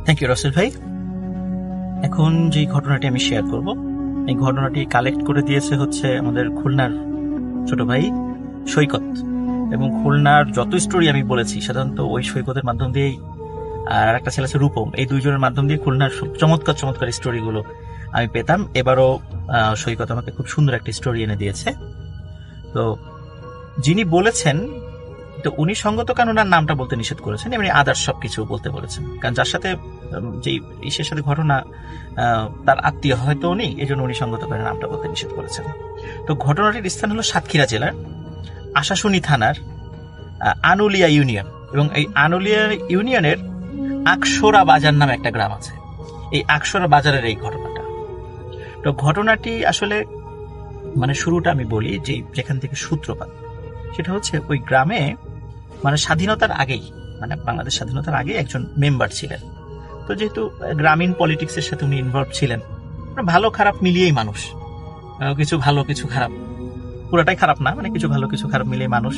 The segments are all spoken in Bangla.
থ্যাংক ইউ রাসেল ভাই। এখন যে ঘটনাটি আমি শেয়ার করব, এই ঘটনাটি কালেক্ট করে দিয়েছে হচ্ছে আমাদের খুলনার ছোট ভাই সৈকত। এবং খুলনার যত স্টোরি আমি বলেছি সাধারণত ওই সৈকতের মাধ্যম দিয়েই, আর একটা ছেলে আছে রূপম, এই দুইজনের মাধ্যম দিয়ে খুলনার চমৎকার চমৎকার স্টোরিগুলো আমি পেতাম। এবারও সৈকত আমাকে খুব সুন্দর একটা স্টোরি এনে দিয়েছে। তো যিনি বলেছেন, তো উনি সঙ্গত কানুনার নামটা বলতে নিষেধ করেছেন, এমনি আদার্স সবকিছু বলতে বলেছেন, কারণ যার সাথে যে ইসের সাথে ঘটনা তার আত্মীয় হয়তো উনি, এই জন্য উনি সঙ্গত কানুনার নামটা বলতে নিষেধ করেছেন। তো ঘটনাটির স্থান হলো সাতক্ষীরা জেলার আশাশুনি থানার আনুলিয়া ইউনিয়ন, এবং এই আনুলিয়া ইউনিয়নের আকসরা বাজার নামে একটা গ্রাম আছে। এই আকসরা বাজারের এই ঘটনাটা, তো ঘটনাটি আসলে মানে শুরুটা আমি বলি যে যেখান থেকে সূত্রপাত, সেটা হচ্ছে ওই গ্রামে মানে স্বাধীনতার আগেই, মানে বাংলাদেশ স্বাধীনতার আগে একজন মেম্বার ছিলেন। তো যেহেতু গ্রামীণ পলিটিক্সের সাথে উনি ইনভলভ ছিলেন, ভালো খারাপ মিলিয়েই মানুষ, কিছু ভালো কিছু খারাপ, পুরাটাই খারাপ না, মানে কিছু ভালো কিছু খারাপ মিলিয়ে মানুষ।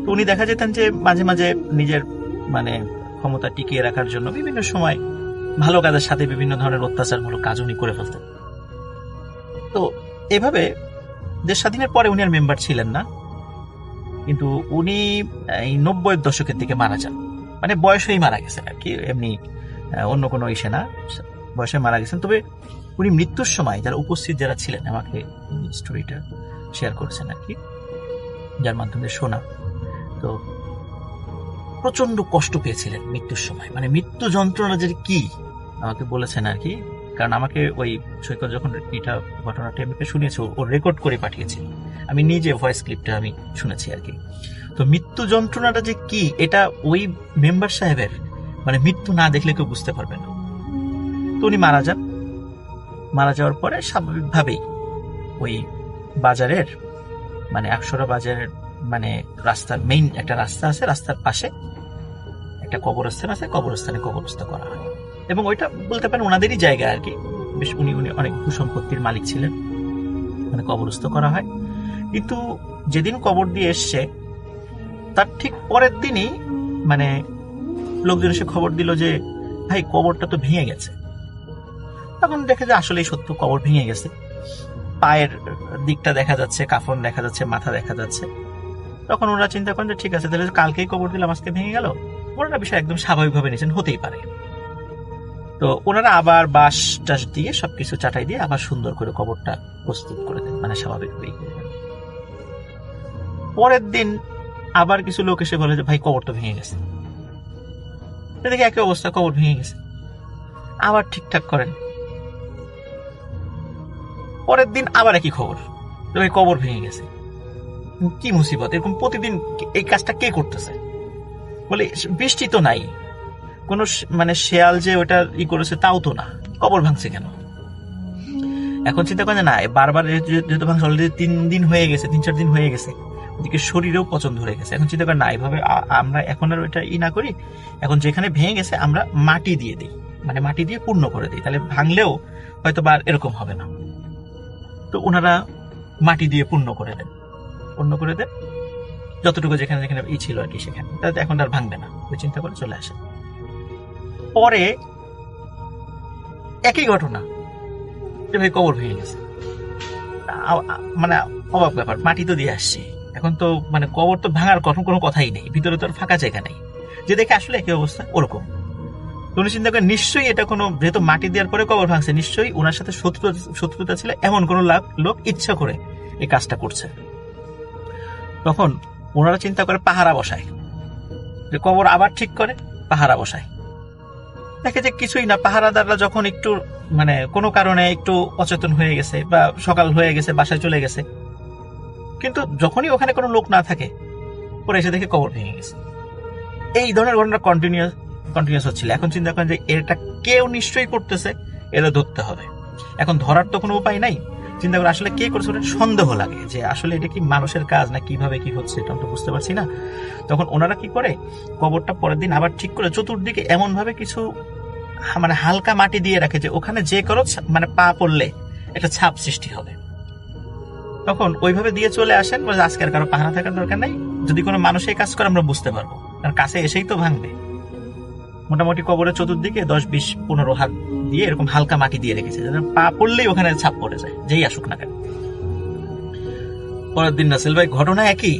তো উনি দেখা যেতেন যে মাঝে মাঝে নিজের মানে ক্ষমতা টিকিয়ে রাখার জন্য বিভিন্ন সময় ভালো কাজের সাথে বিভিন্ন ধরনের অত্যাচারমূলক কাজ উনি করে ফেলতেন। তো এভাবে দেশ স্বাধীনের পরে উনি আর মেম্বার ছিলেন না, কিন্তু উনি এই 90-এর দশকের দিকে মারা যান, মানে বয়সেই মারা গেছেন আর কি, এমনি অন্য কোনো ইসে না, বয়সে মারা গেছেন। তবে উনি মৃত্যুর সময় যারা উপস্থিত যারা ছিলেন আমাকে স্টোরিটা শেয়ার করেছেন আর কি, যার মাধ্যমে শোনা। তো প্রচন্ড কষ্ট পেয়েছিলেন মৃত্যুর সময়, মানে মৃত্যু যন্ত্রণা যে কি আমাকে বলেছেন আর কি, কারণ আমাকে ওই সৈকত যখন এটা ঘটনাটা আমাকে শুনিয়েছে, ও রেকর্ড করে পাঠিয়েছে, আমি নিজে ভয়েস ক্লিপটা আমি শুনেছি আর কি। তো মৃত্যু যন্ত্রণাটা যে কি, এটা ওই মেম্বার সাহেবের মানে মৃত্যু না দেখলে কেউ বুঝতে পারবে না। তো উনি মারা যান, মারা যাওয়ার পরে স্বাভাবিকভাবেই ওই বাজারের মানে আকসরা বাজারের মানে রাস্তার মেইন একটা রাস্তা আছে, রাস্তার পাশে একটা কবরস্থান আছে, কবরস্থানে কবরস্থ করা হয়। এবং ওইটা বলতে পারেন ওনাদেরই জায়গা আর কি, বেশ উনি অনেক ভূসম্পত্তির মালিক ছিলেন, মানে কবরস্থ করা হয়। কিন্তু যেদিন কবর দিয়ে এসছে তার ঠিক পরের দিনই মানে লোকজন এসে খবর দিল যে ভাই কবরটা তো ভেঙে গেছে। তখন দেখে যে আসলেই সত্য কবর ভেঙে গেছে, পায়ের দিকটা দেখা যাচ্ছে, কাফন দেখা যাচ্ছে, মাথা দেখা যাচ্ছে। তখন ওরা চিন্তা করেন যে ঠিক আছে, তাহলে কালকেই কবর দিলাম, আজকে ভেঙে গেল, ওনারা বিষয় একদম স্বাভাবিকভাবে নিয়েছেন, হতেই পারে। তো ওনারা আবার বাঁশ টাস দিয়ে সবকিছু চাটাই দিয়ে আবার সুন্দর করে কবরটা প্রস্তুত করে দেন, মানে স্বাভাবিকভাবেই। পরের দিন আবার কিছু লোক এসে বলে যে ভাই কবর তো ভেঙে গেছে। দেখে একই অবস্থা, কবর ভেঙে গেছে, আবার ঠিকঠাক করেন। পরের দিন আবার একই খবর, ভাই কবর ভেঙে গেছে। কি মুসিবত, এরকম প্রতিদিন এই কাজটা কে করতেছে? বলে বৃষ্টি তো নাই, কোন মানে শেয়াল যে ওটা করেছে তাও তো না, কবর ভাঙছে কেন? এখন চিন্তা করেন না, বারবার যেহেতু ভাঙছে, অলরেডি 3 দিন হয়ে গেছে, 3-4 দিন হয়ে গেছে, ওদিকে শরীরেও পচন ধরে গেছে। এখন চিন্তা করেন না, এইভাবে আমরা এখন আর ওইটা না করি, এখন যেখানে ভেঙে গেছে আমরা মাটি দিয়ে দিই, মানে মাটি দিয়ে পূর্ণ করে দিই, তাহলে ভাঙলেও হয়তো বা এরকম হবে না। তো ওনারা মাটি দিয়ে পূর্ণ করে দেন, যতটুকু যেখানে যেখানে ছিল আর কি সেখানে, তাহলে এখন আর ভাঙবে না, ওই চিন্তা করে চলে আসে। পরে একই ঘটনা, ভাই কবর ভেঙে গেছে, মানে অবাক ব্যাপার, মাটি তো দিয়ে আসছে, এখন তো মানে কবর তো ভাঙার কোনো কথাই নেই, ভিতরে তো আর ফাঁকা জায়গা নেই, যে দেখে আসলে একই অবস্থা ওরকম। উনি চিন্তা করেন নিশ্চয়ই এটা কোনো, যেহেতু মাটি দেওয়ার পরে কবর ভাঙছে, নিশ্চয়ই ওনার সাথে শত্রুতা ছিল, এমন কোন লোক ইচ্ছা করে এই কাজটা করছে। তখন ওনারা চিন্তা করে পাহারা বসায়, যে কবর আবার ঠিক করে পাহারা বসায়। দেখে যে কিছুই না, পাহারাদাররা যখন একটু মানে কোনো কারণে একটু অচেতন হয়ে গেছে বা সকাল হয়ে গেছে, বাসায় চলে গেছে, কিন্তু যখনই ওখানে কোনো লোক না থাকে পরে এসে দেখে কবর ভেঙে গেছে। এই ধরনের ঘটনা কন্টিনিউয়াস হচ্ছিল। এখন চিন্তা করেন যে এটা কেউ নিশ্চয়ই করতেছে, এটা ধরতে হবে। এখন ধরার তো কোনো উপায় নাই, চিন্তা করে আসলে কে করছে, সন্দেহ লাগে যে আসলে এটা কি মানুষের কাজ না কিভাবে কি হচ্ছে, এটা তো বুঝতে পারছি না। তখন ওনারা কি করে, কবরটা পরের দিন আবার ঠিক করে চতুর্দিকে এমন ভাবে কিছু মানে হালকা মাটি দিয়ে রাখে যে ওখানে যে করো মানে পা পড়লে একটা ছাপ সৃষ্টি হবে। তখন ওইভাবে দিয়ে চলে আসেন, বলে আজকে আর কারো পাহারা থাকার দরকার নাই, যদি কোনো মানুষ এই কাজ করে আমরা বুঝতে পারবো, কারণ কাছে এসেই তো ভাঙবে। মোটামুটি কবরের চতুর্দিকে 10-20-15 হাত দিয়ে এরকম হালকা মাটি দিয়ে রেখেছে, যেন পা পড়লেই ওখানে ছাপ পড়ে যায়, যেই আসুক না কেন। পরের দিন রাসেল ভাই, ঘটনা একই,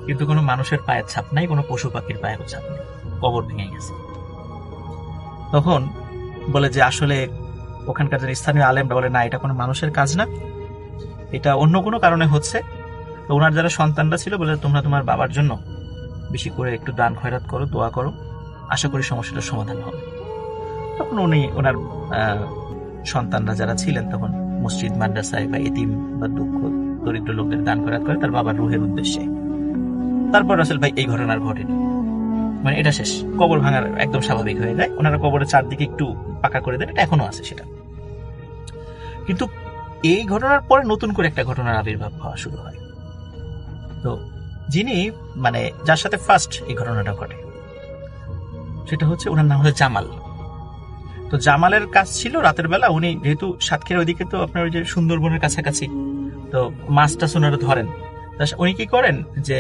কিন্তু কোনো মানুষের পায়ের ছাপ নাই, কোনো পশু পাখির পায়ের ছাপ নেই, কবর ভেঙে গেছে। তখন বলে যে আসলে ওখানকার যে স্থানীয় আলেমরা বলে, না, এটা কোনো মানুষের কাজ না, এটা অন্য কোনো কারণে হচ্ছে। তো ওনার যারা সন্তানরা ছিল বলে, তোমরা তোমার বাবার জন্য বেশি করে একটু দান খয়রাত করো, দোয়া করো, আশা করি সমস্যাটার সমাধান হবে। তখন উনি ওনার সন্তানরা যারা ছিলেন তখন মসজিদ, মাদ্রাসায় বা এতিম বা দুঃখ দরিদ্র লোকদের দান খয়রাত করে তার বাবার রুহের উদ্দেশ্যে। তারপর রাসেল ভাই এই ঘটনার ঘটেনি, মানে এটা শেষ, কবর ভাঙার একদম স্বাভাবিক হয়ে যায়। ওনারা কবরের চারদিকে একটু পাকা করে দেন, এটা এখনো আছে সেটা। কিন্তু এই ঘটনার পরে নতুন করে একটা ঘটনার আবির্ভাব হওয়া শুরু হয়। তো যিনি মানে যার সাথে ফার্স্ট এই ঘটনাটা ঘটে সেটা হচ্ছে, ওনার নাম হচ্ছে জামাল। তো জামালের কাজ ছিল রাতের বেলা, উনি যেহেতু সাতক্ষীরা ওইদিকে তো আপনার ওই যে সুন্দরবনের কাছাকাছি, তো মাছ টাছ ওনারা ধরেন। উনি কি করেন যে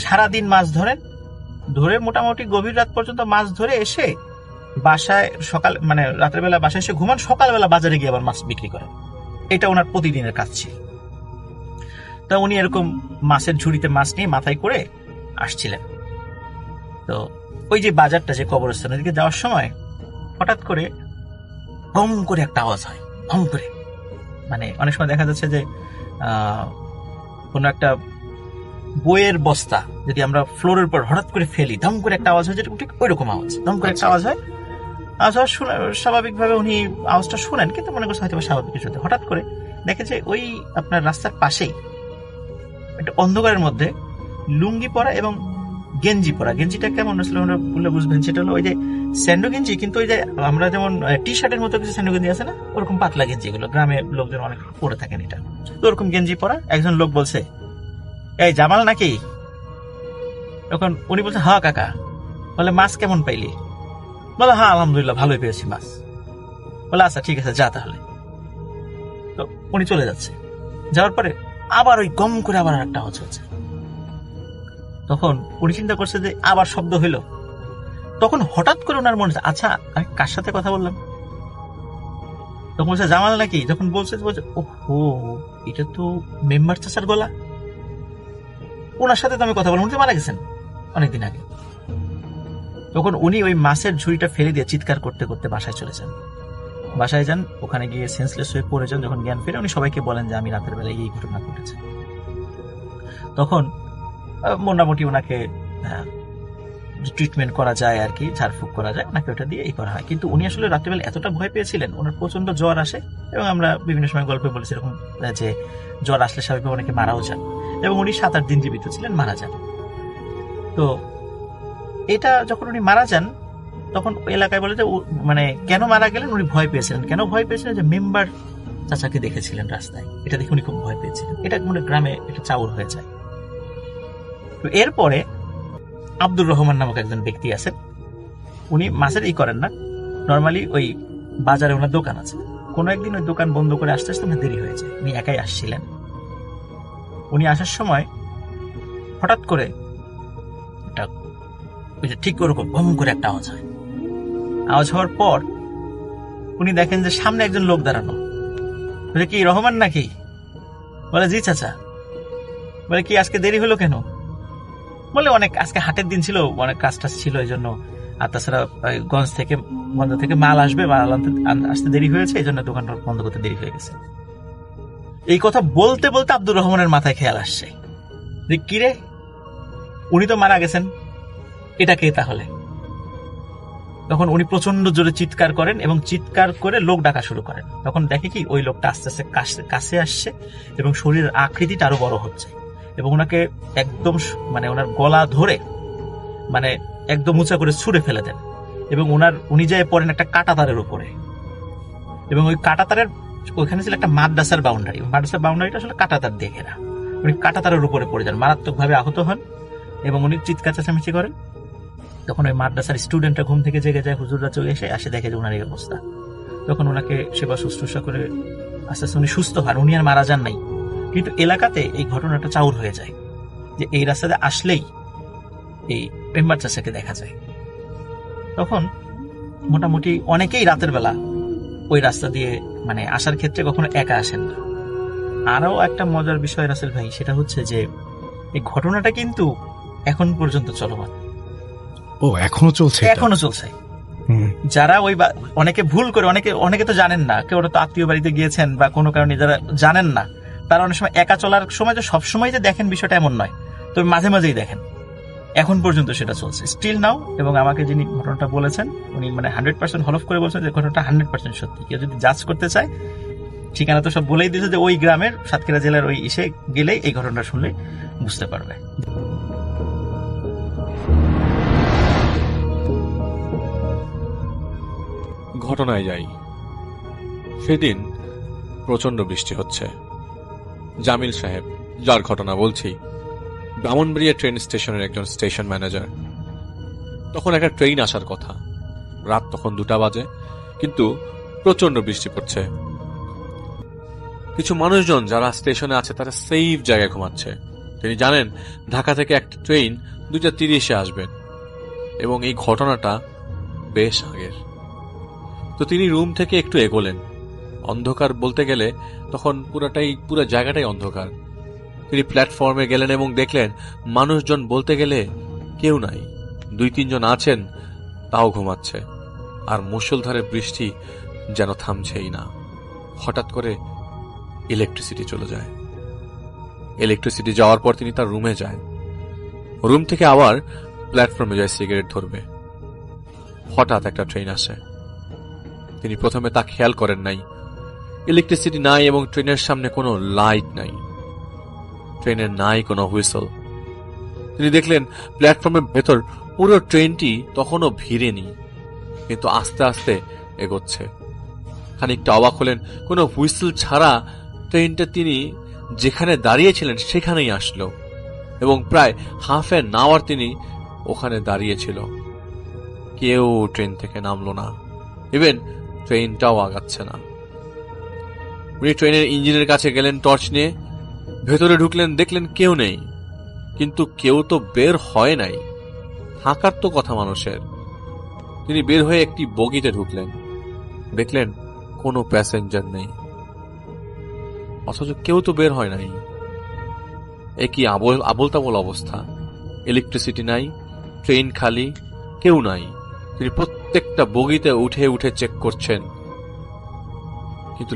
সারাদিন মাছ ধরেন, ধরে মোটামুটি গভীর রাত পর্যন্ত মাছ ধরে এসে বাসায় সকাল মানে রাতের বেলা বাসায় এসে ঘুমান, সকালবেলা বাজারে গিয়ে আবার মাছ বিক্রি করেন। এটা ওনার প্রতিদিনের কাজ ছিল। তা উনি এরকম মাছের ঝুড়িতে মাছ নিয়ে মাথায় করে আসছিলেন। তো ওই যে বাজারটা, যে কবরস্থানের দিকে যাওয়ার সময় হঠাৎ করে গম করে একটা আওয়াজ হয়, গম করে। মানে অনেক সময় দেখা যাচ্ছে যে কোনো একটা বইয়ের বস্তা যদি আমরা ফ্লোরের উপর হঠাৎ করে ফেলি, দম করে একটা আওয়াজ হয়, যেটা ঠিক ওই রকম আওয়াজ, দম করে একটা আওয়াজ হয়। আওয়াজ শুনে স্বাভাবিকভাবে উনি আওয়াজটা শুনেন, কিন্তু মনে করছে হয়তো স্বাভাবিক কিছু। হঠাৎ করে দেখে যে ওই আপনার রাস্তার পাশেই একটা অন্ধকারের মধ্যে লুঙ্গি পরা এবং গেঞ্জি পরা, গেঞ্জিটা কেমন আসলে আমরা বললে বুঝবেন, সেটা হলো ওই যে স্যান্ডো গেঞ্জি, কিন্তু ওই যে আমরা যেমন টি শার্টের মতো কিছু স্যান্ডো গেঞ্জি আছে না, ওরকম পাতলা গেঞ্জি, এগুলো গ্রামের লোকজন অনেক পরে থাকেন এটা। তো ওরকম গেঞ্জি পরা একজন লোক বলছে, এই জামাল নাকি? তখন উনি বলছে, হ্যাঁ কাকা। বলে, মাছ কেমন পাইলি? বলে, হ্যাঁ আলহামদুলিল্লাহ ভালোই পেয়েছি মাছ। বলে, আচ্ছা ঠিক আছে, যা তাহলে। তো উনি চলে যাচ্ছে, যাওয়ার পরে আবার ওই গম করে আবার একটা আওয়াজ হচ্ছে। তখন উনি চিন্তা করছে যে আবার শব্দ হইল। তখন হঠাৎ করে ওনার মনে হচ্ছে, আচ্ছা আমি কার সাথে কথা বললাম? তখন বলছে, জামাল নাকি? যখন বলছে ওহো, এটা তো মেম্বার চাচার গলা, ওনার সাথে তো আমি কথা বললাম, উনি মারা গেছেন অনেকদিন আগে। তখন উনি ওই মাছের ঝুড়িটা ফেলে দিয়ে চিৎকার করতে করতে বাসায় চলে যান। বাসায় যান, ওখানে গিয়ে সেন্সলেস হয়ে পড়ে যান। যখন জ্ঞান ফিরে উনি সবাইকে বলেন যে আমি রাতের বেলায় এই ঘটনা ঘটেছে। তখন মোটামুটি ওনাকে ট্রিটমেন্ট করা যায় আর কি, ঝাড়ফুঁক করা যায়, ওনাকে ওটা দিয়ে এই করা হয়। কিন্তু উনি আসলে রাত্রিবেলা এতটা ভয় পেয়েছিলেন, ওনার প্রচন্ড জ্বর আসে, এবং আমরা বিভিন্ন সময় গল্পে বলেছি এরকম যে জ্বর আসলে স্বাভাবিকভাবে অনেকে মারাও যান, এবং উনি 7-8 দিন জীবিত ছিলেন, মারা যান। তো এটা যখন উনি মারা যান তখন এলাকায় বলে যে মানে কেন মারা গেলেন, উনি ভয় পেয়েছিলেন। কেন ভয় পেয়েছিলেন? যে মেম্বার চাচাকে দেখেছিলেন রাস্তায়, এটা দেখে উনি খুব ভয় পেয়েছিলেন। এটা মানে গ্রামে এটা চাউর হয়ে যায়। তো এরপরে আব্দুর রহমান নামক একজন ব্যক্তি আছেন, উনি মাছের করেন না, নর্মালি ওই বাজারে ওনার দোকান আছে। কোনো একদিন ওই দোকান বন্ধ করে আসতে আসতে ওনার দেরি হয়ে যায়, উনি একাই আসছিলেন। উনি আসার সময় হঠাৎ করে ওই যে ঠিক ওরকম গম করে একটা আওয়াজ হয়। আওয়াজ হওয়ার পর উনি দেখেন যে সামনে একজন লোক দাঁড়ানো। বলে, কি রহমান নাকি? বলে, জি চাচা। বলে, কি আজকে দেরি হলো কেন? বলে, অনেক আজকে হাটের দিন ছিল, অনেক কাজ টাজ ছিল এই জন্য, আর তাছাড়া গঞ্জ থেকে মাল আসবে, মাল আসতে দেরি হয়েছে, এই জন্য দোকানটা বন্ধ করতে দেরি হয়ে গেছে। এই কথা বলতে বলতে আব্দুর রহমানের মাথায় খেয়াল আসছে যে কিরে, উনি তো মারা গেছেন, এটা কে তাহলে? তখন উনি প্রচন্ড জোরে চিৎকার করেন এবং চিৎকার করে লোক ডাকা শুরু করেন। তখন দেখে কি ওই লোকটা আস্তে আস্তে কাছে আসছে এবং শরীরের আকৃতিটা আরো বড় হচ্ছে, এবং ওনাকে একদম মানে ওনার গলা ধরে মানে একদম উঁচা করে ছুঁড়ে ফেলে দেন, এবং উনি যায় পড়েন একটা কাঁটাতারের উপরে, এবং ওই কাঁটাতারের ওইখানে ছিল একটা মাদ্রাসার বাউন্ডারি, মাদ্রাসার বাউন্ডারিটা আসলে কাঁটাতার দিয়ে ঘেরা। উনি কাঁটাতারের উপরে পড়ে যান, মারাত্মকভাবে আহত হন, এবং উনি চিৎকার চেঁচামেচি করেন। তখন ওই মাদ্রাসার স্টুডেন্টরা ঘুম থেকে জেগে যায়, হুজুররা চলে আসে দেখে যে ওনার এই অবস্থা। তখন ওনাকে সেবা শুশ্রূষা করে আস্তে আস্তে উনি সুস্থ হন, উনি আর মারা যান নাই। কিন্তু এলাকাতে এই ঘটনাটা চাউর হয়ে যায় যে এই রাস্তাতে আসলেই এই মেম্বার চাচাকে দেখা যায়। তখন মোটামুটি অনেকেই রাতের বেলা ওই রাস্তা দিয়ে মানে আসার ক্ষেত্রে কখনো একা আসেন না। আরও একটা মজার বিষয় রাসেল ভাই, সেটা হচ্ছে যে এই ঘটনাটা কিন্তু এখন পর্যন্ত চলমান। ও এখনো চলছে? এখনো চলছে। যারা ওই অনেকে ভুল করে, অনেকে তো জানেন না, কেউ তো আত্মীয় বাড়িতে গিয়েছেন বা কোনো কারণে যারা জানেন না, তারা অনেক সময় একা চলার সময় যে সবসময় যে দেখেন বিষয়টা এমন নয়, তবে মাঝে মাঝেই দেখেন। এখন পর্যন্ত সেটা চলছে স্টিল নাও। এবং আমাকে যিনি ঘটনাটা বলেছেন উনি মানে 100% হলফ করে বলছেন যে ঘটনাটা 100% সত্যি। কেউ যদি জাজ করতে চায়, ঠিকানা তো সব বলেই দিয়েছে যে ওই গ্রামের সাতক্ষীরা জেলার ওই এসে গেলেই এই ঘটনাটা শুনলে বুঝতে পারবে। ঘটনায় যাই। সেদিন প্রচন্ড বৃষ্টি হচ্ছে। জামিল সাহেব, যার ঘটনা বলছি, ব্রাহ্মণবাড়িয়া ট্রেন স্টেশনের একজন স্টেশন ম্যানেজার। তখন একটা ট্রেন আসার কথা, রাত তখন 2টা বাজে, কিন্তু প্রচন্ড বৃষ্টি পড়ছে। কিছু মানুষজন যারা স্টেশনে আছে তারা সেফ জায়গায় ঘুমাচ্ছে। তিনি জানেন ঢাকা থেকে একটা ট্রেন 2:30 আসবেন এবং এই ঘটনাটা বেশ আগের। তো তিনি রুম থেকে একটু এগোলেন। অন্ধকার বলতে গেলে তখন পুরো জায়গাটাই অন্ধকার। তিনি প্ল্যাটফর্মে গেলেন এবং দেখলেন মানুষজন বলতে গেলে কেউ নাই, 2-3 জন আছেন, তাও ঘুমাচ্ছে। আর মুষলধারে বৃষ্টি যেন থামছেই না। হঠাৎ করে ইলেকট্রিসিটি চলে যায়। ইলেকট্রিসিটি যাওয়ার পর তিনি তার রুমে যায়। রুম থেকে আবার প্ল্যাটফর্মে যায় সিগারেট ধরবে। হঠাৎ একটা ট্রেন আসে। তিনি প্রথমে তা খেয়াল করেন নাই। ইলেকট্রিসিটি নাই এবং ট্রেনের সামনে কোনো লাইট নাই, ট্রেনের নাই কোনো হুইসল। তিনি দেখলেন প্ল্যাটফর্মের ভেতর পুরো ট্রেনটি তখনও ভিড়েনি, কিন্তু আস্তে আস্তে এগোচ্ছে। খানিকটা অবাক হলেন, কোনো হুইসল ছাড়া ট্রেনটা তিনি যেখানে দাঁড়িয়েছিলেন সেখানেই আসলো এবং প্রায় হাফ অ্যান আওয়ার তিনি ওখানে দাঁড়িয়েছিল। কেউ ট্রেন থেকে নামলো না, ইভেন ট্রেনটাও আগাচ্ছে না। উনি ট্রেনের ইঞ্জিনের কাছে গেলেন টর্চ নিয়ে, ভেতরে ঢুকলেন, দেখলেন কেউ নেই, কিন্তু কেউ তো বের হয় নাই, থাকার তো কথা মানুষের। তিনি বের হয়ে একটি বগিতে ঢুকলেন, দেখলেন কোনো প্যাসেঞ্জার নেই, অথচ কেউ তো বের হয় নাই। একই আবোল তাবোল অবস্থা, ইলেকট্রিসিটি নাই, ট্রেন খালি, কেউ নাই। তিনি প্রত্যেকটা বগিতে উঠে উঠে চেক করছেন। কিন্তু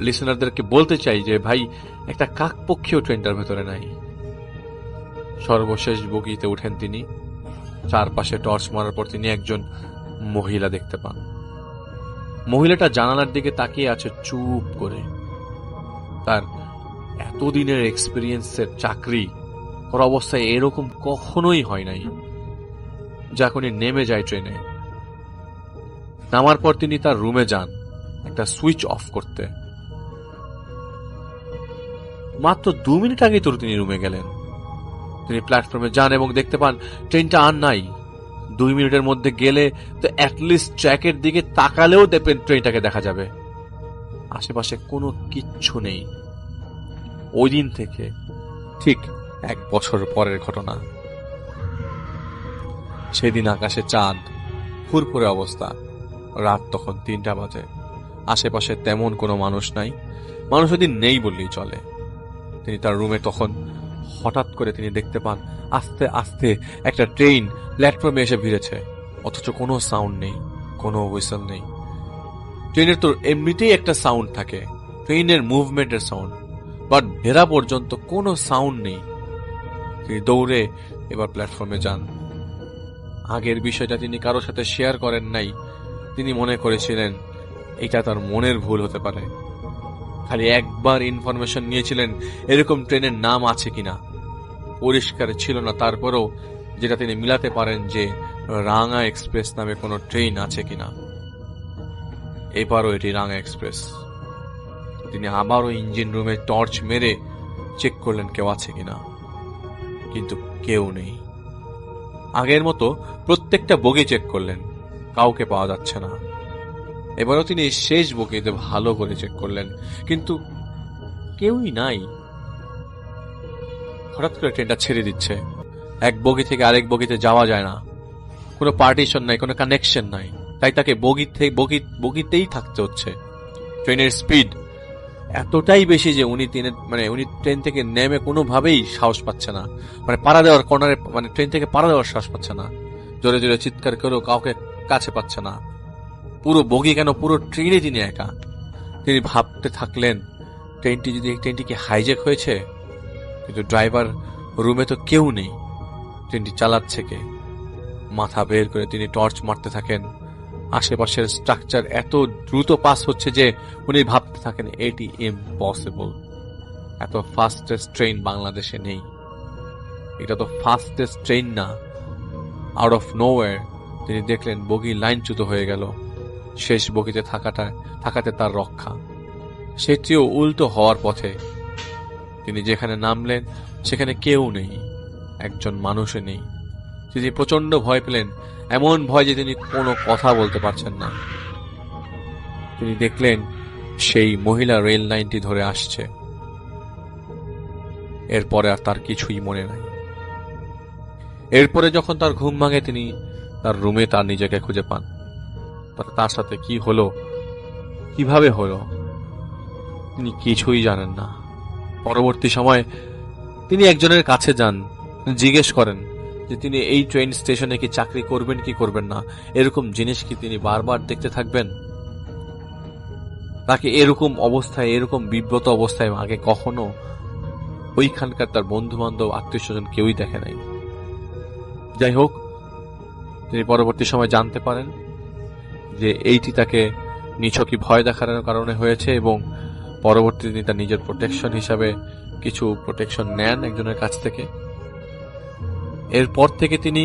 লিসেনারদেরকে বলতে চাই যে ভাই, একটা কাকপক্ষীয় ট্রেনটার ভেতরে নাই। সর্বশেষ বগিতে উঠেন তিনি। চারপাশে টর্চ মারার পর তিনি একজন মহিলা দেখতে পান। মহিলাটা জানালার দিকে তাকিয়ে আছে চুপ করে। তার এতদিনের এক্সপিরিয়েন্সের চাকরি করা অবস্থায় এরকম কখনোই হয় নাই। যখনই নেমে যায় ট্রেনে, নামার পর তিনি তার রুমে যান একটা সুইচ অফ করতে। মাত্র 2 মিনিট আগেই তো তিনি রুমে গেলেন। তিনি প্ল্যাটফর্মে যান এবং দেখতে পান ট্রেনটা আর নাই। 2 মিনিটের মধ্যে গেলে তো অ্যাটলিস্ট ট্র্যাকের দিকে তাকালেও দেখবেন ট্রেনটাকে দেখা যাবে। আশেপাশে কোনো কিচ্ছু নেই। ওই দিন থেকে ঠিক 1 বছর পরের ঘটনা। সেদিন আকাশে চাঁদ, ফুরফুরে অবস্থা। রাত তখন 3টা বাজে। আশেপাশে তেমন কোনো মানুষ নাই, মানুষ ওদিন নেই বললেই চলে। তিনি তার রুমে তখন হঠাৎ করে তিনি দেখতে পান আস্তে আস্তে একটা ট্রেন প্ল্যাটফর্মে এসে ভিড়েছে, অথচ কোনো সাউন্ড নেই, কোনো হুইসেল নেই। ট্রেনের তো এমনিতেই একটা সাউন্ড থাকে, ট্রেনের মুভমেন্টের সাউন্ড, বাট ভেড়া পর্যন্ত কোনো সাউন্ড নেই। তিনি দৌড়ে এবার প্ল্যাটফর্মে যান। আগের বিষয়টা তিনি কারোর সাথে শেয়ার করেন নাই। তিনি মনে করেছিলেন এটা তার মনের ভুল হতে পারে। খালি একবার ইনফরমেশন নিয়েছিলেন এরকম ট্রেনের নাম আছে কিনা, পরিষ্কার ছিল না। তারপরেও যেটা তিনি মিলাতে পারেন যে রাঙা এক্সপ্রেস নামে কোনো ট্রেন আছে কিনা। এবারও এটি রাঙা এক্সপ্রেস। তিনি আবারও ইঞ্জিন রুমে টর্চ মেরে চেক করলেন কেউ আছে কিনা, কিন্তু কেউ নেই। আগের মতো প্রত্যেকটা বগি চেক করলেন, কাউকে পাওয়া যাচ্ছে না। এবারও তিনি শেষ বগিতে ভালো করে চেক করলেন, কিন্তু কেউই নাই। হঠাৎ করে ট্রেনটা ছেড়ে দিচ্ছে। এক বগি থেকে আরেক বগিতে যাওয়া যায় না, কোনো পার্টিশন নাই, কোনো কানেকশন নাই, তাই তাকে বগিতেই থাকতে হচ্ছে। ট্রেনের স্পিড এতটাই বেশি যে উনি ট্রেন থেকে নেমে কোনোভাবেই সাহস পাচ্ছে না, পাড়া দেওয়ার কর্নারে, ট্রেন থেকে পাড়া দেওয়ার সাহস পাচ্ছে না, জোরে জোরে চিৎকার করেও কাউকে কাছে পাচ্ছে না। পুরো বগি কেন, পুরো ট্রেনে তিনি একা। তিনি ভাবতে থাকলেন ট্রেনটি কি হাইজ্যাক হয়েছে, কিন্তু ড্রাইভার রুমে তো কেউ নেই, ট্রেনটি চালাচ্ছে কে? মাথা বের করে তিনি টর্চ মারতে থাকেন। আশেপাশের স্ট্রাকচার এত দ্রুত পাস হচ্ছে যে উনি ভাবতে থাকেন এটি ইম্পসিবল, এত ফাস্টেস্ট ট্রেন বাংলাদেশে নেই, এটা তো ফাস্টেস্ট ট্রেন না। আউট অফ নোওয়্যার তিনি দেখলেন বগি লাইনচ্যুত হয়ে গেল। শেষ বগিতে থাকাতে তার রক্ষা, সেটিও উল্টো হওয়ার পথে। তিনি যেখানে নামলেন সেখানে কেউ নেই, একজন মানুষও নেই। তিনি প্রচন্ড ভয় পেলেন, এমন ভয় যে তিনি কোনো কথা বলতে পারছেন না। তিনি দেখলেন সেই মহিলা রেল লাইনটি ধরে আসছে। এরপরে আর তার কিছুই মনে নাই। এরপরে যখন তার ঘুম ভাঙে, তিনি তার রুমে তার নিজেকে খুঁজে পান। তার সাথে কি হলো, কিভাবে হলো, তিনি কিছুই জানেন না। পরবর্তী সময় তিনি একজনের কাছে যান, জিজ্ঞেস করেন যে তিনি এই ট্রেন স্টেশনে কি চাকরি করবেন কি করবেন না, এরকম জিনিস কি তিনি বারবার দেখতে থাকবেন? তাকে এরকম অবস্থায়, এরকম বিব্রত অবস্থায় আগে কখনো ওইখানকার তার বন্ধু বান্ধব, আত্মীয় স্বজন কেউই দেখে নাই। যাই হোক, তিনি পরবর্তী সময় জানতে পারেন যে এইটি তাকে নিছকই ভয় দেখানোর কারণে হয়েছে, এবং পরবর্তীতে তিনি তার নিজের প্রোটেকশন হিসাবে কিছু প্রোটেকশন নেন একজনের কাছ থেকে। এরপর থেকে তিনি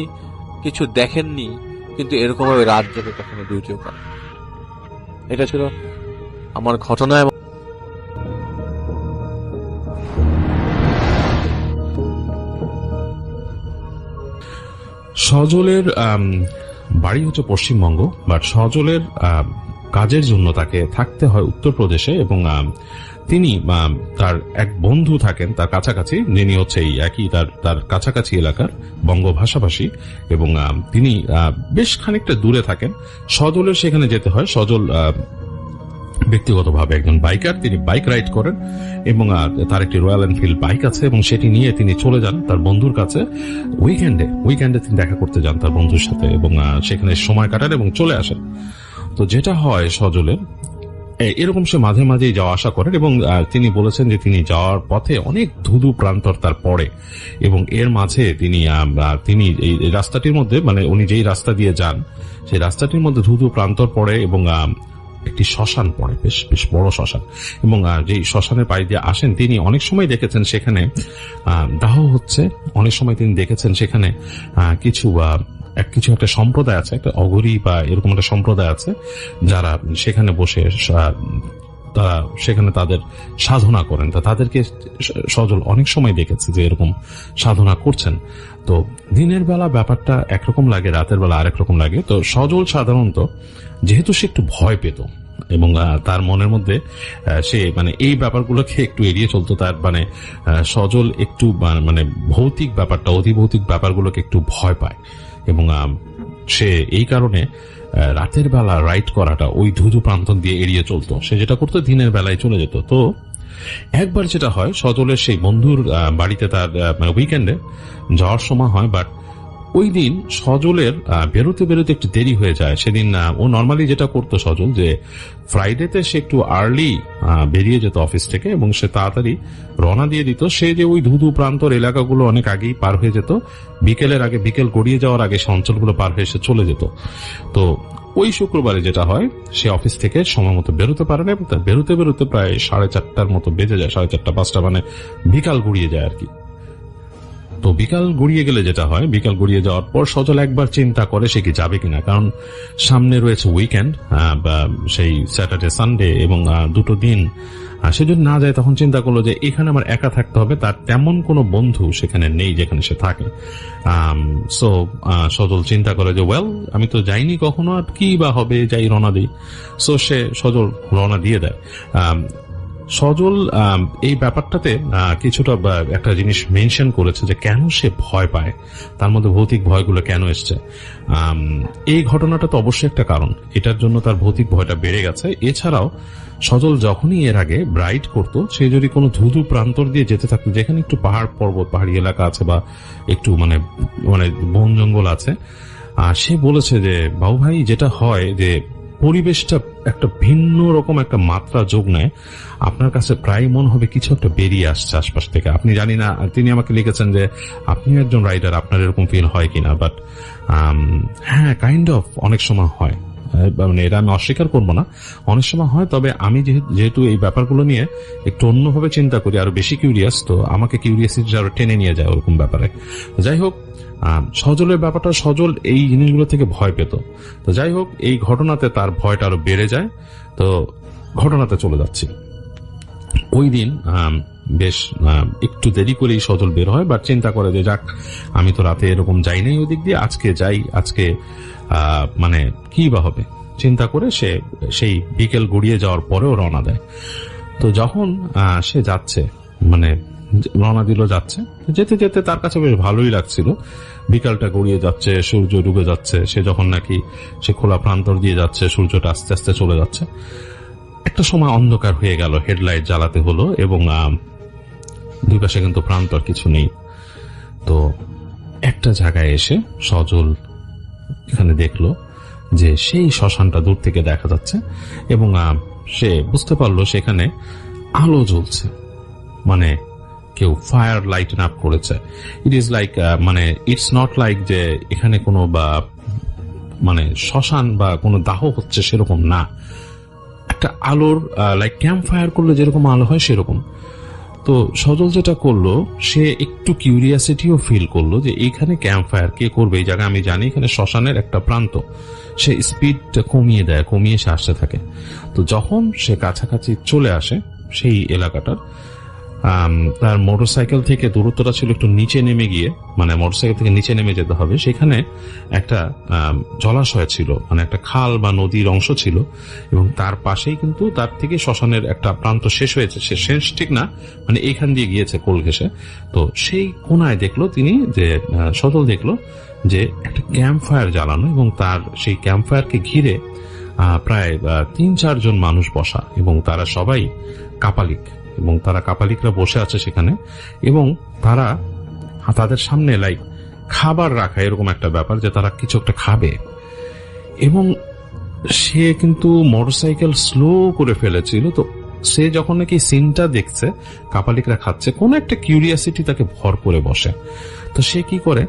কিছু দেখেননি, কিন্তু এরকমভাবে রাত জেগে কখনো ডিউটিও করেন। এটা ছিল আমার ঘটনা। এবং সজলের বাড়ি হচ্ছে পশ্চিমবঙ্গ, বাট সজলের কাজের জন্য তাকে থাকতে হয় উত্তরপ্রদেশে, এবং তিনি তার এক বন্ধু থাকেন তার কাছাকাছি, যিনি হচ্ছে এই একই তার কাছাকাছি এলাকার বঙ্গ ভাষাভাষী, এবং তিনি বেশ খানিকটা দূরে থাকেন। সজলের সেখানে যেতে হয়। সজল ব্যক্তিগতভাবে একজন বাইকার, তিনি বাইক রাইড করেন, এবং তার একটি রয়্যাল এনফিল্ড বাইক আছে, এবং সেটি নিয়ে তিনি চলে যান তার বন্ধুর কাছে। উইকেন্ডে তিনি দেখা করতে যান তার বন্ধুর সাথে, এবং সেখানে সময় কাটান এবং চলে আসেন। তো যেটা হয় সজলের, এরকম সে মাঝে মাঝেই যাওয়া আসা করেন, এবং তিনি বলেছেন যে তিনি যাওয়ার পথে অনেক ধুধু প্রান্তর তার পড়ে, এবং এর মাঝে তিনি এই রাস্তাটির মধ্যে, উনি যেই রাস্তা দিয়ে যান সেই রাস্তাটির মধ্যে ধুধু প্রান্তর পড়ে, এবং একটি শ্মশান পড়ে, বেশ বড় শ্মশান। এবং যেই শ্মশানের পাড়ি দিয়ে আসেন, তিনি অনেক সময় দেখেছেন সেখানে দাহ হচ্ছে। অনেক সময় তিনি দেখেছেন সেখানে কিছু একটা সম্প্রদায় আছে, একটা অঘরী বা এরকম একটা সম্প্রদায় আছে, যারা সেখানে বসে তারা সেখানে তাদের সাধনা করেন। তা তাদেরকে সজল অনেক সময় দেখেছে যে এরকম সাধনা করছেন। তো দিনের বেলা ব্যাপারটা একরকম লাগে, রাতের বেলা আরেক রকম লাগে। তো সজল সাধারণত, যেহেতু সে একটু ভয় পেত, এবং তার মনের মধ্যে সে এই ব্যাপারগুলোকে একটু এড়িয়ে চলতো, তার সজল একটু ভৌতিক ব্যাপারটা, অধিভৌতিক ব্যাপারগুলোকে একটু ভয় পায়, এবং সে এই কারণে রাতের বেলা রাইড করাটা, ওই ধুধু প্রান্তন দিয়ে এড়িয়ে চলতো। সে যেটা করতো দিনের বেলায় চলে যেত। তো একবার যেটা হয়, সজলের সেই বন্ধুর বাড়িতে তার উইকেন্ডে যাওয়ার সময় হয়, বাট ওই দিন সজলের বেরোতে একটু দেরি হয়ে যায়। সেদিন ও নর্মালি যেটা করতো সজল, যে ফ্রাইডেতে সে একটু আর্লি বেরিয়ে যেত অফিস থেকে, এবং সে তাড়াতাড়ি রওনা দিয়ে দিত। সে যে ওই ধুধু প্রান্তর এলাকাগুলো অনেক আগেই পার হয়ে যেত, বিকেল গড়িয়ে যাওয়ার আগে সে অঞ্চলগুলো পার হয়ে সে চলে যেত। তো ওই শুক্রবারে যেটা হয়, সে অফিস থেকে সময় মতো বেরোতে পারে না, এবং বেরোতে প্রায় 4:30 মতো বেজে যায়, 4:30-5টা, বিকাল গড়িয়ে যায় আর কি। তো বিকাল গড়িয়ে গেলে যেটা হয়, বিকাল গড়িয়ে যাওয়ার পর সজল একবার চিন্তা করে সে কি যাবে কিনা, কারণ সামনে রয়েছে উইকেন্ড, সেই স্যাটারডে সানডে, এবং দুটো দিন সে যদি না যায়, তখন চিন্তা করলো যে এখানে আমার একা থাকতে হবে, তার তেমন কোনো বন্ধু সেখানে নেই যেখানে সে থাকে। সো সজল চিন্তা করে যে আমি তো যাইনি কখনো, আর কি বা হবে, যাই রওনা দিই। সো সজল রওনা দিয়ে দেয়। সজল এই ব্যাপারটাতে কিছুটা একটা জিনিস মেনশন করেছে যে কেন সে ভয় পায়, তার মধ্যে ভৌতিক ভয়গুলো কেন এসছে। এই ঘটনাটা তো অবশ্যই একটা কারণ, এটার জন্য তার ভৌতিক ভয়টা বেড়ে গেছে। এছাড়াও সজল যখনই এর আগে রাইড করতো, সে যদি কোনো ধুধু প্রান্তর দিয়ে যেতে থাকতো যেখানে একটু পাহাড় পর্বত পাহাড়ি এলাকা আছে বা একটু মানে বন জঙ্গল আছে, সে বলেছে যে বাবু ভাই যেটা হয় যে পরিবেশটা একটা ভিন্ন রকম একটা মাত্রা যোগ নেয়, আপনার কাছে প্রায় মনে হবে কিছু একটা বেরিয়ে আসছে আশপাশ থেকে। আপনি জানি না, তিনি আমাকে লিখেছেন যে আপনি একজন রাইডার, আপনার এরকম ফিল হয় কিনা, বাট হ্যাঁ কাইন্ড অফ অনেক সময় হয়, মানে এটা আমি অস্বীকার করবো না, অনেক সময় হয়। তবে আমি যেহেতু এই ব্যাপারগুলো নিয়ে একটু অন্যভাবে চিন্তা করি, আরো বেশি কিউরিয়াস, তো আমাকে কিউরিয়াসিটি আরো টেনে নিয়ে যায় ওরকম ব্যাপারে। যাই হোক, সজলের ব্যাপারটা, সজল এই জিনিসগুলো থেকে ভয় পেত। তো যাই হোক, এই ঘটনাতে তার ভয়টা আরো বেড়ে যায়। তো ঘটনাতে চলে যাচ্ছি। ওই দিন বেশ একটু দেরি করেই সজল বের হয়, বাট চিন্তা করে যে যাক আমি তো রাতে এরকম যাই নাই ওই দিক দিয়ে, আজকে যাই, আজকে মানে কি বা হবে চিন্তা করে সে সেই বিকেল গড়িয়ে যাওয়ার পরেও রওনা দেয়। তো যখন সে যাচ্ছে, মানে রওনা দিল, যাচ্ছে, যেতে যেতে তার কাছে বেশ ভালোই লাগছিল। বিকালটা গড়িয়ে যাচ্ছে, সূর্য ডুবে যাচ্ছে, সে যখন নাকি সে খোলা প্রান্তর দিয়ে যাচ্ছে, সূর্যটা আস্তে আস্তে চলে যাচ্ছে। একটা সময় অন্ধকার হয়ে গেল, হেডলাইট জ্বালাতে হলো, এবং দুই পাশে কিন্তু প্রান্তর কিছু নেই। তো একটা জায়গায় এসে সজল এখানে দেখলো যে সেই শ্মশানটা দূর থেকে দেখা যাচ্ছে, এবং সে বুঝতে পারলো সেখানে আলো জ্বলছে, মানে কেউ ফায়ার লাইটেন আপ করেছে। ইট ইজ লাইক, মানে ইটস নট লাইক যে এখানে কোনো বা মানে শ্মশান বা কোনো দাহ হচ্ছে সেরকম না, একটা আলোর লাইক ক্যাম্প ফায়ার করলে যেরকম আলো হয় সেরকম। তো সজল যেটা করলো, সে একটু কিউরিয়াসিটিও ফিল করলো যে এইখানে ক্যাম্প ফায়ার কে করবে, এই জায়গায় আমি জানি এখানে শ্মশানের একটা প্রান্ত। সে স্পিডটা কমিয়ে দেয়, কমিয়ে সে আসতে থাকে। তো যখন সে কাছাকাছি চলে আসে সেই এলাকাটার, তার মোটরসাইকেল থেকে দূরত্বটা ছিল একটু নিচে নেমে গিয়ে, মানে মোটরসাইকেল থেকে নিচে নেমে যেতে হবে, সেখানে একটা জলাশয় ছিল, মানে একটা খাল বা নদীর অংশ ছিল, এবং তার পাশেই কিন্তু তার থেকে শ্মশানের একটা প্রান্ত শেষ হয়েছে। সে শেষ ঠিক না, মানে এইখান দিয়ে গিয়েছে কোল ঘেঁষে। তো সেই কোনায় দেখলো তিনি, যে সজল দেখলো যে একটা ক্যাম্প ফায়ার জ্বালানো, এবং তার সেই ক্যাম্প ফায়ারকে ঘিরে প্রায় 3-4 জন মানুষ বসা, এবং তারা সবাই কাপালিক, এবং তারা কাপালিকরা বসে আছে সেখানে, এবং তারা তাদের সামনে লাইক খাবার রাখা, এরকম একটা ব্যাপার যে তারা কিছু একটা খাবে। এবং সে কিন্তু মোটরসাইকেল স্লো করে ফেলেছিল। তো সে যখন নাকি সিনটা দেখছে কাপালিকরা খাচ্ছে, কোন একটা কিউরিয়াসিটি তাকে ভর করে বসে। তো সে কি করে,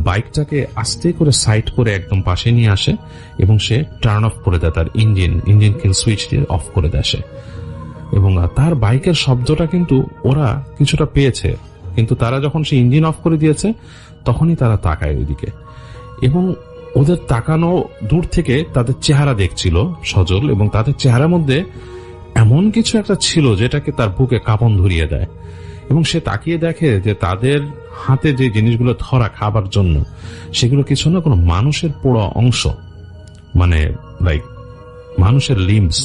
বাইকটাকে আস্তে করে সাইড করে একদম পাশে নিয়ে আসে, এবং সে টার্ন অফ করে দেয়, তার ইঞ্জিন কিল সুইচ দিয়ে অফ করে দেয় সে। এবং তার বাইকের শব্দটা কিন্তু ওরা কিছুটা পেয়েছে, কিন্তু তারা যখন সে ইঞ্জিন অফ করে দিয়েছে তখনই তারা তাকায় ওইদিকে, এবং ওদের তাকানো দূর থেকে তাদের চেহারা দেখছিল সজল, এবং তাদের চেহারার মধ্যে এমন কিছু একটা ছিল যেটাকে তার বুকে কাঁপন ধরিয়ে দেয়। এবং সে তাকিয়ে দেখে যে তাদের হাতে যে জিনিসগুলো ধরা খাবার জন্য, সেগুলো কিছু না, কোনো মানুষের পোড়া অংশ, মানে লাইক মানুষের লিম্বস,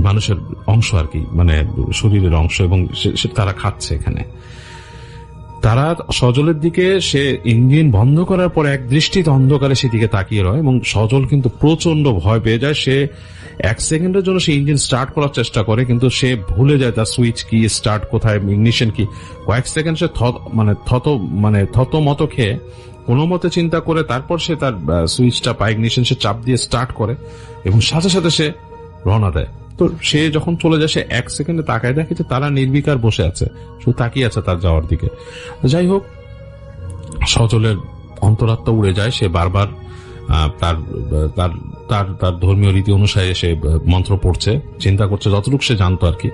মানুষের অংশ আর কি, মানে শরীরের অংশ, এবং তারা খাচ্ছে এখানে। তারা সজলের দিকে, সে ইঞ্জিন বন্ধ করার পর এক দৃষ্টিতে অন্ধকারে সেদিকে তাকিয়ে রয়, এবং সজল কিন্তু প্রচন্ড ভয় পেয়ে যায়। সে 1 সেকেন্ডের জন্য সে ইঞ্জিন স্টার্ট করার চেষ্টা করে, কিন্তু সে ভুলে যায় তার সুইচ কি, স্টার্ট কোথায়, ইগনিশন কি। কয়েক সেকেন্ড সে থত মতো খেয়ে কোনো মতে চিন্তা করে তারপর সে তার সুইচটা বা ইগনিশন সে চাপ দিয়ে স্টার্ট করে, এবং সাথে সাথে সে রওনা দেয়। তো সে যখন চলে যায়, সে 1 সেকেন্ডে তাকায় দেখে যে তারা নির্বিকার বসে আছে, শুধু তাকিয়ে আছে তার যাওয়ার দিকে। যাই হোক, সজলের অন্তরাত্মা উড়ে যায়। সে বারবার তার ধর্মীয় রীতি অনুসারে সে মন্ত্র পড়ছে, চিন্তা করছে, যতটুকু সে জানতো আর কি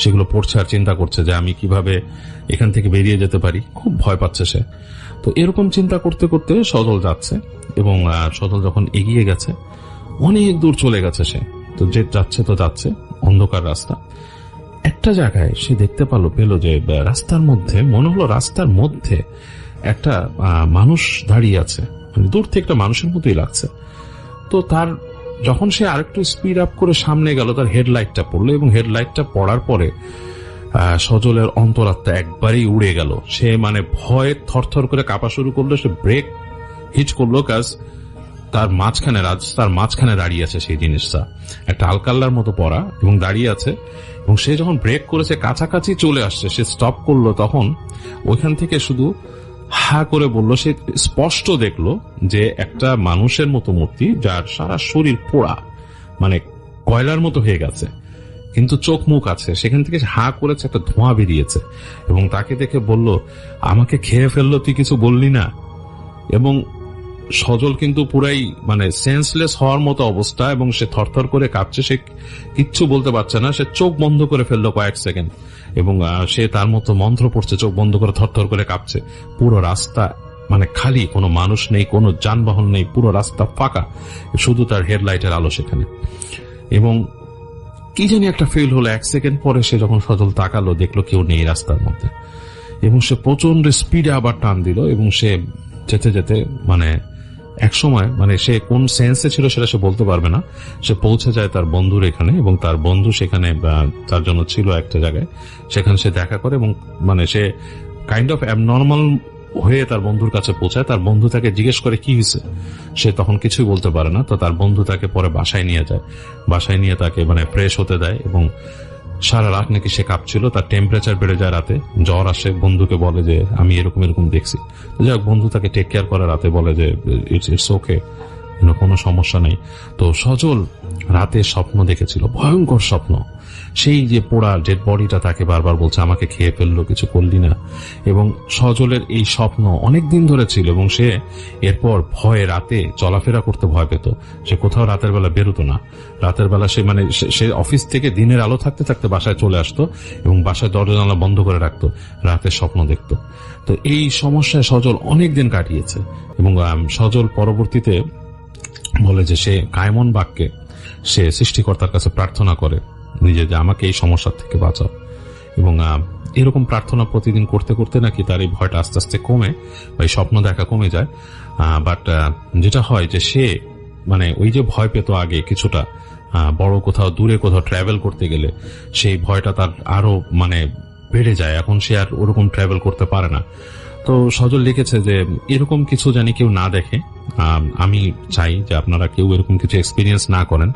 সেগুলো পড়ছে, আর চিন্তা করছে যে আমি কিভাবে এখান থেকে বেরিয়ে যেতে পারি। খুব ভয় পাচ্ছে সে। তো এরকম চিন্তা করতে করতে সজল যাচ্ছে, এবং সজল যখন এগিয়ে গেছে, অনেক দূর চলে গেছে সে, তো যে যাচ্ছে তো যাচ্ছে, অন্ধকার রাস্তা। একটা জায়গায় সে দেখতে পেল যে রাস্তার মধ্যে, মনে হলো রাস্তার মধ্যে একটা মানুষ দাঁড়িয়ে আছে, মানে দূর থেকে একটা মানুষের মতোই লাগছে। তো তার যখন সে আরেকটু স্পিড আপ করে সামনে গেল, তার হেডলাইটটা পড়লো এবং হেডলাইটটা পড়ার পরে সজলের অন্তরাত্মা একবারেই উড়ে গেল। সে মানে ভয়ে থরথর করে কাঁপা শুরু করলো। সে ব্রেক হিট করলো, কাজ তার মাঝখানে, রাস্তার মাঝখানে দাঁড়িয়ে আছে সেই জিনিসটা, একটা আলকাল্লার মতো পড়া এবং দাঁড়িয়ে আছে। এবং সে যখন ব্রেক করেছে, কাছাকাছি চলে আসছে, সে স্টপ করলো, তখন ওইখান থেকে শুধু হা করে বলল, সে স্পষ্ট দেখলো যে একটা মানুষের মতো মূর্তি, যার সারা শরীর পোড়া, মানে কয়লার মতো হয়ে গেছে, কিন্তু চোখ মুখ আছে, সেখান থেকে হা করেছে, একটা ধোঁয়া বেরিয়েছে এবং তাকে দেখে বলল, আমাকে খেয়ে ফেললো, তুই কিছু বললি না। এবং সজল কিন্তু পুরাই মানে সেন্সলেস হওয়ার মতো অবস্থা এবং সে থরথর করে কাঁপছে, সে কিচ্ছু বলতে পারছে না। সে চোখ বন্ধ করে ফেললো কয়েক সেকেন্ড এবং সে তার মতো মন্ত্র পড়ছে, চোখ বন্ধ করে থরথর করে কাঁপছে। পুরো রাস্তা মানে খালি, কোনো মানুষ নেই, কোনো যানবাহন নেই, পুরো রাস্তা ফাঁকা, শুধু তার হেডলাইটের আলো সেখানে। এবং কি জানি একটা ফিল হলো। এক সেকেন্ড পরে সে যখন সজল তাকালো, দেখলো কেউ নেই রাস্তার মধ্যে এবং সে প্রচন্ড স্পিডে আবার টান দিল এবং সে যেতে যেতে মানে এক সময়, মানে সে কোন সেন্সে ছিল সেটা সে বলতে পারবে না, সে পৌঁছে যায় তার বন্ধুর এখানে এবং তার বন্ধু সেখানে তার জন্য ছিল একটা জায়গায়, সেখানে সে দেখা করে এবং মানে সে কাইন্ড অফ অ্যাবনর্মাল হয়ে তার বন্ধুর কাছে পৌঁছায়। তার বন্ধু তাকে জিজ্ঞেস করে কি হয়েছে, সে তখন কিছুই বলতে পারে না। তো তার বন্ধু তাকে পরে বাসায় নিয়ে যায়, বাসায় নিয়ে তাকে মানে ফ্রেশ হতে দেয় এবং সারা রাত নাকি সে কাঁপছিল, তার টেম্পারেচার বেড়ে যায়, রাতে জ্বর আসে, বন্ধুকে বলে যে আমি এরকম এরকম দেখছি। যাই হোক, বন্ধু তাকে টেক কেয়ার করে, রাতে বলে যে ইটস ওকে, কোনো সমস্যা নেই। তো সজল রাতে স্বপ্ন দেখেছিল, ভয়ঙ্কর স্বপ্ন। সেই যে পোড়া ডেড বডিটা তাকে বারবার বলছে, আমাকে খেয়ে ফেললো, কিছু করলি না। এবং সজলের এই স্বপ্ন অনেক দিন ধরে ছিল এবং সে এরপর ভয়ে রাতে চলাফেরা করতে ভয় পেত। সে কোথাও রাতের বেলা বেরোতো না। রাতের বেলা সে মানে সে অফিস থেকে দিনের আলো থাকতে থাকতে বাসায় চলে আসতো এবং বাসায় দরজা জানলা বন্ধ করে রাখতো, রাতে স্বপ্ন দেখতো। তো এই সমস্যায় সজল অনেক দিন কাটিয়েছে এবং সজল পরবর্তীতে বলে যে সে কায়মন বাক্যে সে সৃষ্টিকর্তার কাছে প্রার্থনা করে নিজে, যে আমাকে এই সমস্যার থেকে বাঁচাও। এবং এরকম প্রার্থনা প্রতিদিন করতে করতে নাকি তার এই ভয়টা আস্তে আস্তে কমে, বা এই স্বপ্ন দেখা কমে যায়। বাট যেটা হয় যে সে মানে ওই যে ভয় পেত আগে কিছুটা, বড় কোথাও দূরে কোথাও ট্রাভেল করতে গেলে সেই ভয়টা তার আরো মানে বেড়ে যায়। এখন সে আর ওরকম ট্রাভেল করতে পারে না। তো সজল লিখেছে যে এরকম কিছু জানি কেউ না দেখে। আমি চাই যে আপনারা কেউ এরকম কিছু এক্সপিরিয়েন্স না করেন।